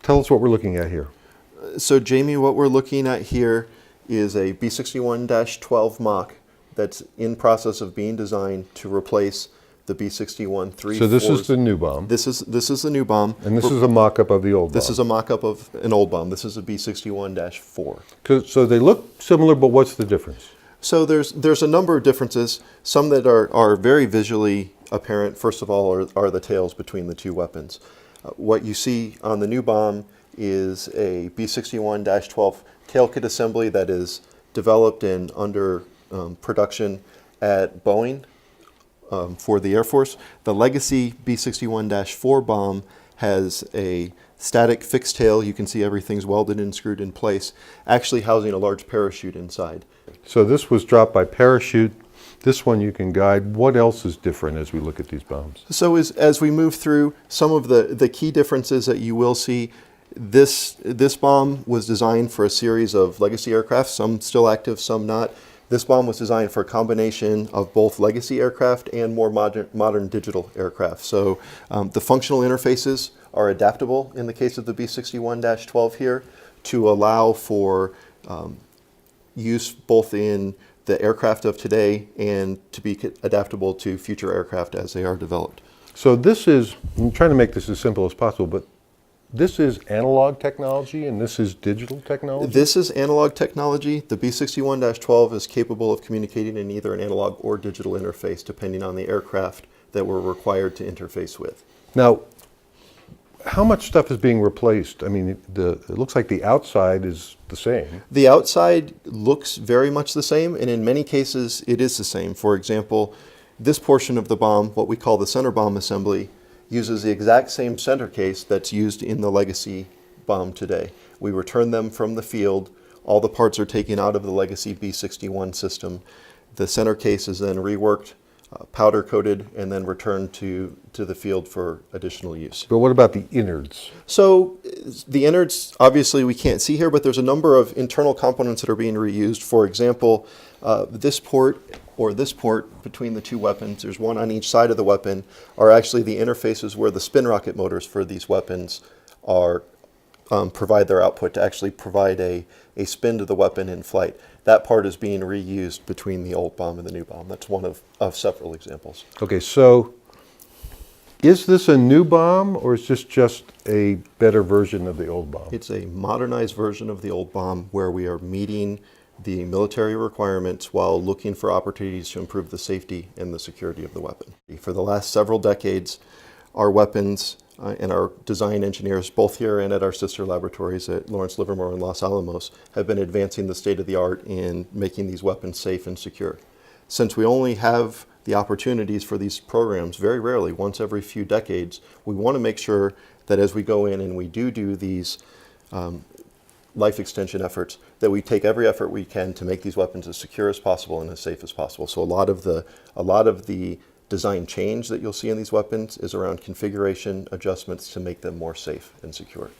Tell us what we're looking at here. So Jamie, what we're looking at here is a B61-12 mock that's in process of being designed to replace the B61-3. So this is the new bomb. This is the new bomb. And this is a mock-up of the old bomb. This is a mock-up of an old bomb. This is a B61-4. So they look similar, but what's the difference? So there's a number of differences. Some that are very visually apparent. First of all, are the tails between the two weapons. What you see on the new bomb is a B61-12 tail kit assembly that is developed and under production at Boeing for the Air Force. The legacy B61-4 bomb has a static fixed tail. You can see everything's welded and screwed in place, actually housing a large parachute inside. So this was dropped by parachute. This one you can guide. What else is different as we look at these bombs? So as we move through, some of the key differences that you will see, this bomb was designed for a series of legacy aircraft, some still active, some not. This bomb was designed for a combination of both legacy aircraft and more modern digital aircraft. So the functional interfaces are adaptable in the case of the B61-12 here to allow for use both in the aircraft of today and to be adaptable to future aircraft as they are developed. So this is, I'm trying to make this as simple as possible, but this is analog technology and this is digital technology? This is analog technology. The B61-12 is capable of communicating in either an analog or digital interface depending on the aircraft that we're required to interface with. Now, how much stuff is being replaced? I mean, it looks like the outside is the same. The outside looks very much the same, and in many cases it is the same. For example, this portion of the bomb, what we call the center bomb assembly, uses the exact same center case that's used in the legacy bomb today. We return them from the field. All the parts are taken out of the legacy B61 system. The center case is then reworked, powder coated, and then returned to the field for additional use. But what about the innards? So the innards, obviously we can't see here, but there's a number of internal components that are being reused. For example, this port or this port between the two weapons, there's one on each side of the weapon, are actually the interfaces where the spin rocket motors for these weapons are provide their output to actually provide a spin to the weapon in flight. That part is being reused between the old bomb and the new bomb. That's one of several examples. Okay, so is this a new bomb or is this just a better version of the old bomb? It's a modernized version of the old bomb where we are meeting the military requirements while looking for opportunities to improve the safety and the security of the weapon. For the last several decades, our weapons and our design engineers, both here and at our sister laboratories at Lawrence Livermore and Los Alamos, have been advancing the state of the art in making these weapons safe and secure. Since we only have the opportunities for these programs very rarely, once every few decades, we want to make sure that as we go in and we do these life extension efforts, that we take every effort we can to make these weapons as secure as possible and as safe as possible. So a lot of the design change that you'll see in these weapons is around configuration adjustments to make them more safe and secure.